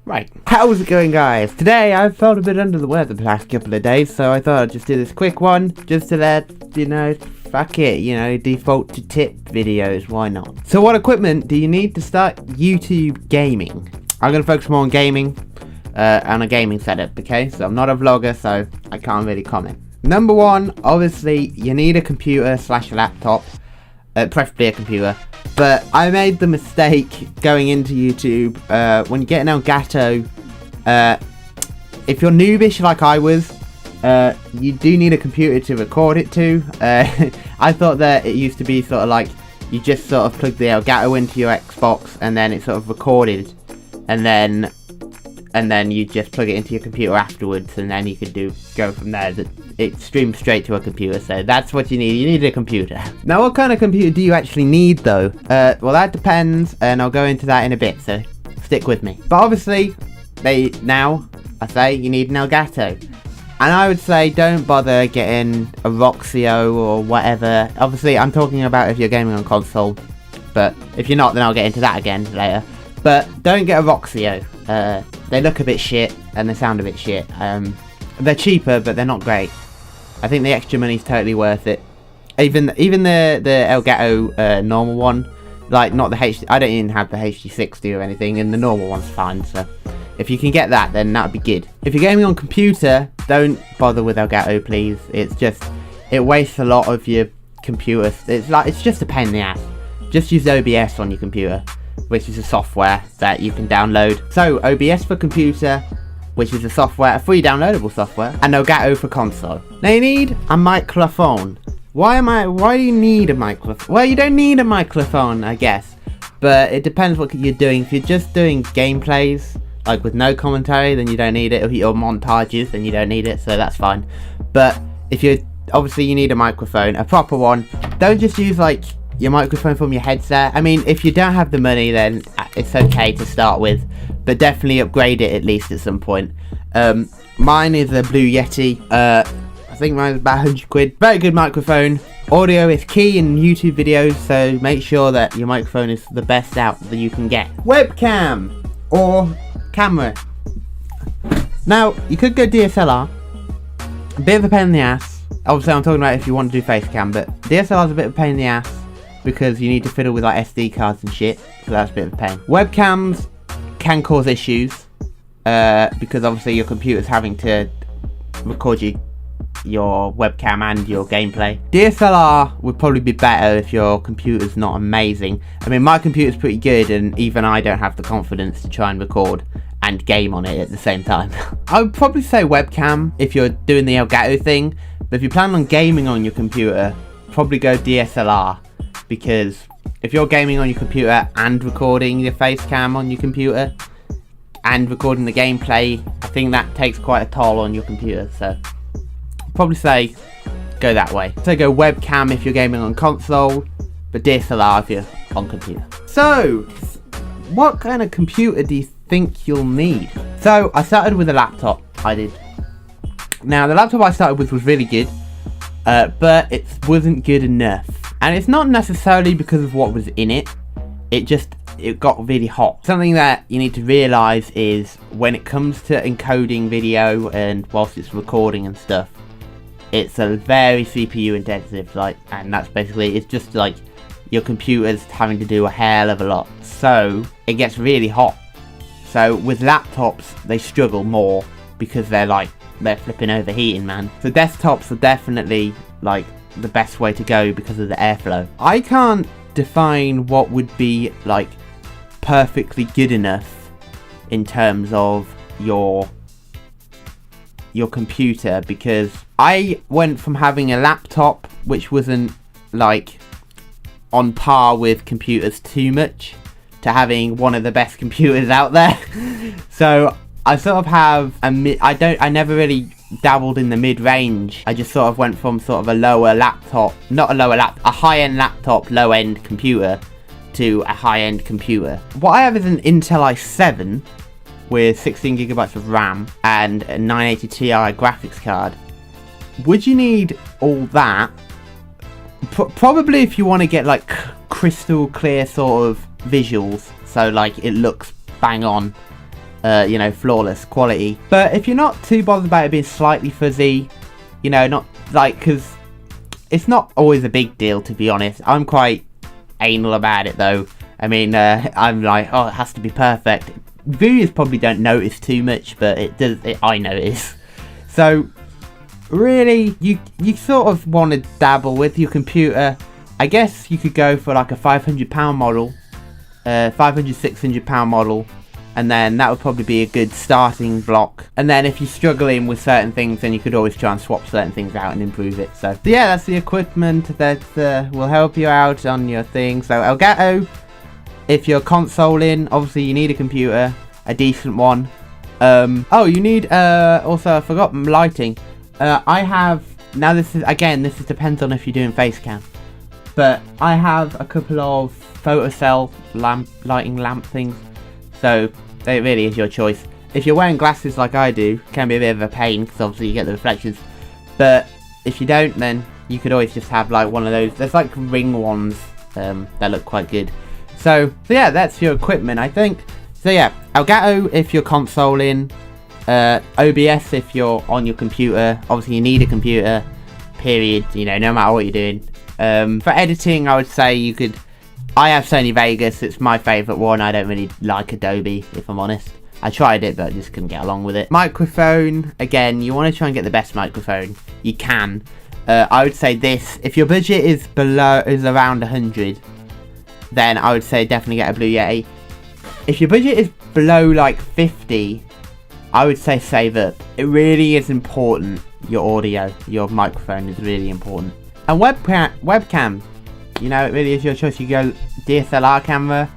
Right, how's it going, guys? Today I've felt a bit under the weather the past couple of days, so I thought I'd just do this quick one, just to let, fuck it, default to tip videos, why not? So what equipment do you need to start YouTube gaming? I'm going to focus more on gaming, on a gaming setup, okay? So I'm not a vlogger, so I can't really comment. Number one, obviously, you need a computer / laptop, preferably a computer. But I made the mistake going into YouTube, when you get an Elgato, if you're noobish like I was, you do need a computer to record it to. I thought that it used to be sort of like, you just sort of plug the Elgato into your Xbox and then it sort of recorded, and then you just plug it into your computer afterwards, and then you could go from there. It streams straight to a computer, so that's what you need. You need a computer. Now, what kind of computer do you actually need, though? Well, that depends, and I'll go into that in a bit, so stick with me. But obviously, I say you need an Elgato. And I would say don't bother getting a Roxio or whatever. Obviously, I'm talking about if you're gaming on console, but if you're not, then I'll get into that again later. But don't get a Roxio. They look a bit shit, and they sound a bit shit. They're cheaper, but they're not great. I think the extra money's totally worth it. Even the Elgato normal one, like not the HD. I don't even have the HD60 or anything, and the normal one's fine. So if you can get that, then that'd be good. If you're gaming on computer, don't bother with Elgato, please. It wastes a lot of your computer. It's just a pain in the ass. Just use OBS on your computer, which is a software that you can download. So OBS for computer, which is a free downloadable software, and Elgato for console. Now you need a microphone. Why do you need a microphone? Well, you don't need a microphone, I guess, but it depends what you're doing. If you're just doing gameplays, like with no commentary, then you don't need it. Or montages, then you don't need it, so that's fine. But if obviously you need a microphone, a proper one. Don't just use like your microphone from your headset. I mean, if you don't have the money, then it's okay to start with, but definitely upgrade it at least at some point. Mine is a Blue Yeti. I think mine's about 100 quid. Very good microphone. Audio is key in YouTube videos, so make sure that your microphone is the best out that you can get. Webcam or camera. Now, you could go DSLR. A bit of a pain in the ass. Obviously, I'm talking about if you want to do face cam, but DSLR is a bit of a pain in the ass, because you need to fiddle with like SD cards and shit, so that's a bit of a pain. Webcams can cause issues, because obviously your computer's having to record your webcam and your gameplay. DSLR would probably be better if your computer's not amazing. I mean, my computer's pretty good, and even I don't have the confidence to try and record and game on it at the same time. I would probably say webcam if you're doing the Elgato thing, but if you plan on gaming on your computer, probably go DSLR. Because if you're gaming on your computer and recording your face cam on your computer and recording the gameplay, I think that takes quite a toll on your computer. So probably say go that way. So go webcam if you're gaming on console, but DSLR if you're on computer. So what kind of computer do you think you'll need? So I started with a laptop. I did. Now the laptop I started with was really good, but it wasn't good enough. And it's not necessarily because of what was in it. It got really hot. Something that you need to realise is when it comes to encoding video and whilst it's recording and stuff, it's a very CPU intensive, and that's basically, it's just like your computer's having to do a hell of a lot. So it gets really hot. So with laptops, they struggle more because they're flipping overheating, man. So desktops are definitely the best way to go because of the airflow. I can't define what would be perfectly good enough in terms of your computer, because I went from having a laptop which wasn't on par with computers too much to having one of the best computers out there. So I sort of have I never really dabbled in the mid-range. I just sort of went from sort of a high-end laptop, low-end computer to a high-end computer. What I have is an Intel i7 with 16 gigabytes of RAM and a 980 Ti graphics card. Would you need all that? Probably if you want to get crystal clear sort of visuals, so it looks bang on. you know, flawless quality. But if you're not too bothered about it being slightly fuzzy, you know, not like, because it's not always a big deal, to be honest. I'm quite anal about it though. I mean, I'm like, oh, it has to be perfect. Viewers probably don't notice too much, but it does. I notice. So really, you sort of want to dabble with your computer. I guess you could go for like a £500 model, £600 model, and then that would probably be a good starting block. And then if you're struggling with certain things, then you could always try and swap certain things out and improve it. So yeah, that's the equipment that will help you out on your thing. So Elgato, if you're consoling, obviously you need a computer, a decent one. Oh, you need also, I forgot lighting. I have, now this depends on if you're doing face cam, but I have a couple of photocell lighting lamp things, so it really is your choice. If you're wearing glasses like I do, it can be a bit of a pain because obviously you get the reflections, but if you don't, then you could always just have like one of those, there's like ring ones that look quite good. So yeah, that's your equipment, I think. So yeah, Elgato if you're consoling, OBS if you're on your computer. Obviously you need a computer, period, you know, no matter what you're doing. For editing, I would say I have Sony Vegas, it's my favourite one. I don't really like Adobe, if I'm honest. I tried it, but I just couldn't get along with it. Microphone, again, you want to try and get the best microphone you can. I would say this, if your budget is around 100, then I would say definitely get a Blue Yeti. If your budget is below like 50, I would say save up. It really is important, your audio, your microphone is really important. And webcam, you know, it really is your choice. You go DSLR camera.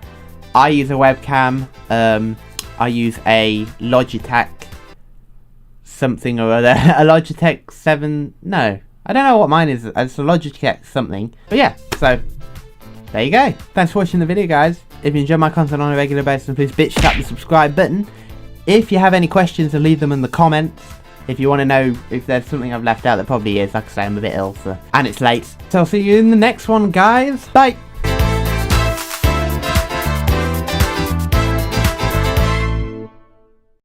I use a webcam. I use a Logitech something or other. A Logitech 7, no, I don't know what mine is. It's a Logitech something. But yeah, so there you go. Thanks for watching the video, guys. If you enjoy my content on a regular basis, please bitch tap the subscribe button. If you have any questions, leave them in the comments. If you want to know if there's something I've left out, there probably is. Like I say, I'm a bit ill, so, and it's late. So I'll see you in the next one, guys. Bye.